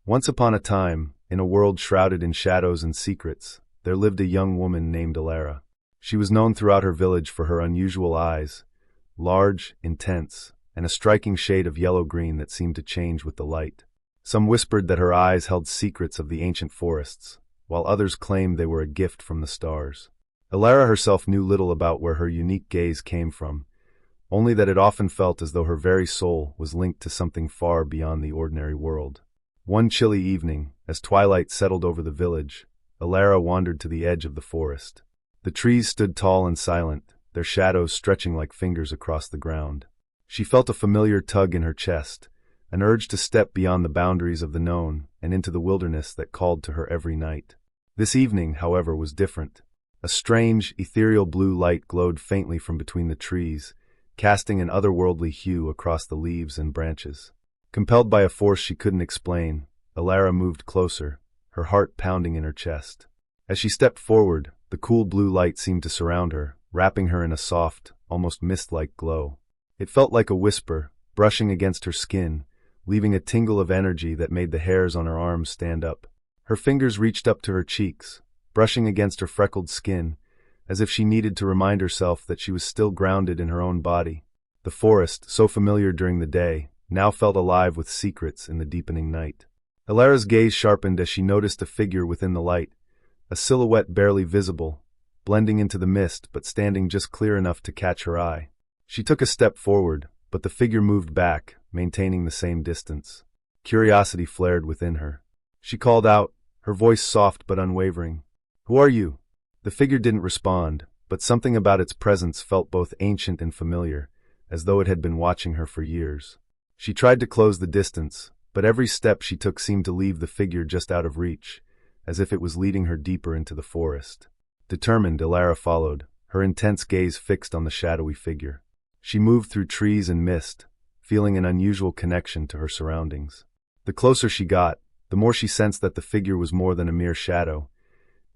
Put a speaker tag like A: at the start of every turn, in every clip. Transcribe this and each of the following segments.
A: Once upon a time, in a world shrouded in shadows and secrets, there lived a young woman named Elara. She was known throughout her village for her unusual eyes, large, intense, and a striking shade of yellow-green that seemed to change with the light. Some whispered that her eyes held secrets of the ancient forests, while others claimed they were a gift from the stars. Elara herself knew little about where her unique gaze came from, only that it often felt as though her very soul was linked to something far beyond the ordinary world. One chilly evening, as twilight settled over the village, Elara wandered to the edge of the forest. The trees stood tall and silent, their shadows stretching like fingers across the ground. She felt a familiar tug in her chest, an urge to step beyond the boundaries of the known and into the wilderness that called to her every night. This evening, however, was different. A strange, ethereal blue light glowed faintly from between the trees, casting an otherworldly hue across the leaves and branches. Compelled by a force she couldn't explain, Elara moved closer, her heart pounding in her chest. As she stepped forward, the cool blue light seemed to surround her, wrapping her in a soft, almost mist-like glow. It felt like a whisper, brushing against her skin, leaving a tingle of energy that made the hairs on her arms stand up. Her fingers reached up to her cheeks, brushing against her freckled skin, as if she needed to remind herself that she was still grounded in her own body. The forest, so familiar during the day, now felt alive with secrets in the deepening night. Elara's gaze sharpened as she noticed a figure within the light, a silhouette barely visible, blending into the mist but standing just clear enough to catch her eye. She took a step forward, but the figure moved back, maintaining the same distance. Curiosity flared within her. She called out, her voice soft but unwavering. "Who are you?" The figure didn't respond, but something about its presence felt both ancient and familiar, as though it had been watching her for years. She tried to close the distance, but every step she took seemed to leave the figure just out of reach, as if it was leading her deeper into the forest. Determined, Elara followed, her intense gaze fixed on the shadowy figure. She moved through trees and mist, feeling an unusual connection to her surroundings. The closer she got, the more she sensed that the figure was more than a mere shadow.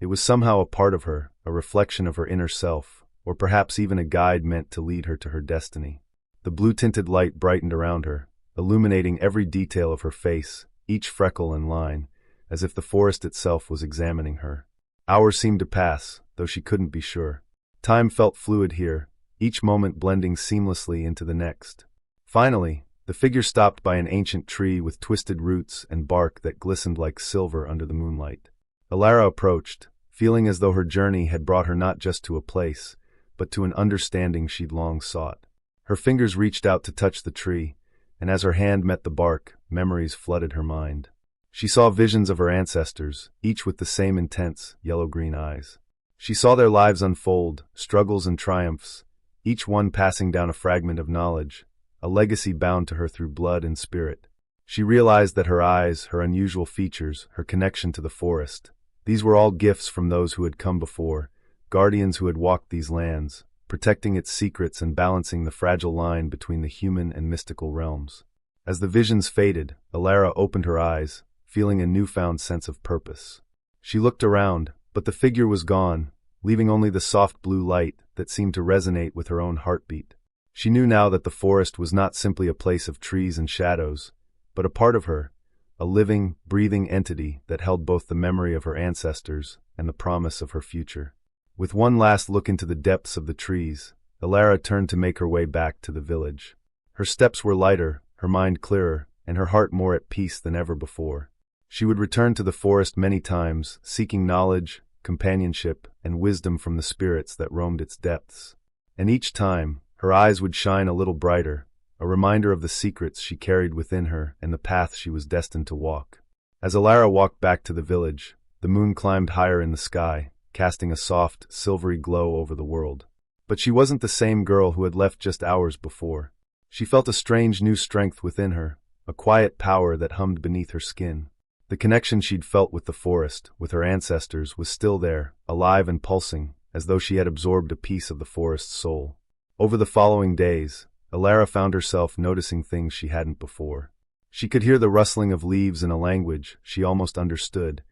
A: It was somehow a part of her, a reflection of her inner self, or perhaps even a guide meant to lead her to her destiny. The blue-tinted light brightened around her, illuminating every detail of her face, each freckle and line, as if the forest itself was examining her. Hours seemed to pass, though she couldn't be sure. Time felt fluid here, each moment blending seamlessly into the next. Finally, the figure stopped by an ancient tree with twisted roots and bark that glistened like silver under the moonlight. Elara approached, feeling as though her journey had brought her not just to a place, but to an understanding she'd long sought. Her fingers reached out to touch the tree, and as her hand met the bark, memories flooded her mind. She saw visions of her ancestors, each with the same intense, yellow-green eyes. She saw their lives unfold, struggles and triumphs, each one passing down a fragment of knowledge, a legacy bound to her through blood and spirit. She realized that her eyes, her unusual features, her connection to the forest, these were all gifts from those who had come before, guardians who had walked these lands, protecting its secrets and balancing the fragile line between the human and mystical realms. As the visions faded, Elara opened her eyes, feeling a newfound sense of purpose. She looked around, but the figure was gone, leaving only the soft blue light that seemed to resonate with her own heartbeat. She knew now that the forest was not simply a place of trees and shadows, but a part of her, a living, breathing entity that held both the memory of her ancestors and the promise of her future. With one last look into the depths of the trees, Elara turned to make her way back to the village. Her steps were lighter, her mind clearer, and her heart more at peace than ever before. She would return to the forest many times, seeking knowledge, companionship, and wisdom from the spirits that roamed its depths. And each time, her eyes would shine a little brighter, a reminder of the secrets she carried within her and the path she was destined to walk. As Elara walked back to the village, the moon climbed higher in the sky, casting a soft, silvery glow over the world. But she wasn't the same girl who had left just hours before. She felt a strange new strength within her, a quiet power that hummed beneath her skin. The connection she'd felt with the forest, with her ancestors, was still there, alive and pulsing, as though she had absorbed a piece of the forest's soul. Over the following days, Elara found herself noticing things she hadn't before. She could hear the rustling of leaves in a language she almost understood,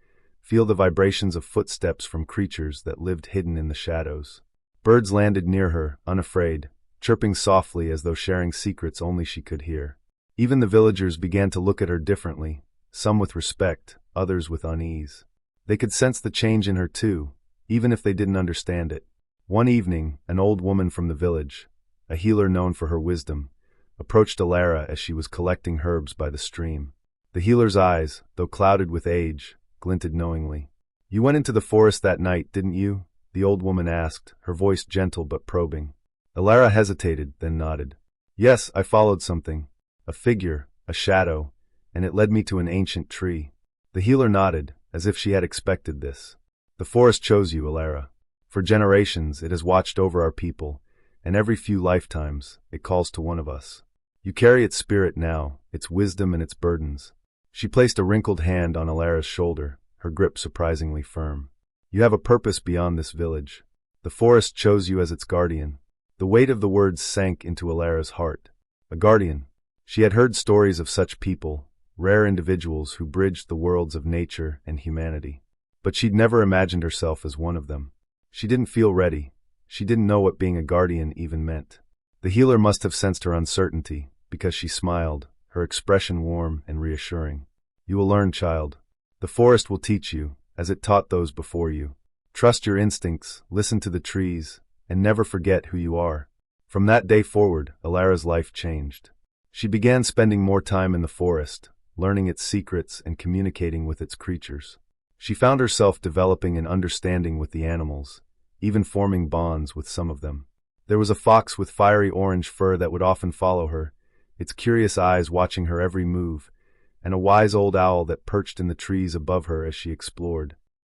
A: feel the vibrations of footsteps from creatures that lived hidden in the shadows. Birds landed near her, unafraid, chirping softly as though sharing secrets only she could hear. Even the villagers began to look at her differently, some with respect, others with unease. They could sense the change in her too, even if they didn't understand it. One evening, an old woman from the village, a healer known for her wisdom, approached Elara as she was collecting herbs by the stream. The healer's eyes, though clouded with age, glinted knowingly. "You went into the forest that night, didn't you?" the old woman asked, her voice gentle but probing. Elara hesitated, then nodded. "Yes, I followed something. A figure, a shadow, and it led me to an ancient tree." The healer nodded, as if she had expected this. "The forest chose you, Elara. For generations, it has watched over our people, and every few lifetimes, it calls to one of us. You carry its spirit now, its wisdom and its burdens." She placed a wrinkled hand on Elara's shoulder, her grip surprisingly firm. "You have a purpose beyond this village. The forest chose you as its guardian." The weight of the words sank into Elara's heart. A guardian. She had heard stories of such people, rare individuals who bridged the worlds of nature and humanity. But she'd never imagined herself as one of them. She didn't feel ready. She didn't know what being a guardian even meant. The healer must have sensed her uncertainty, because she smiled, her expression warm and reassuring. "You will learn, child. The forest will teach you, as it taught those before you. Trust your instincts, listen to the trees, and never forget who you are." From that day forward, Elara's life changed. She began spending more time in the forest, learning its secrets and communicating with its creatures. She found herself developing an understanding with the animals, even forming bonds with some of them. There was a fox with fiery orange fur that would often follow her, its curious eyes watching her every move, and a wise old owl that perched in the trees above her as she explored.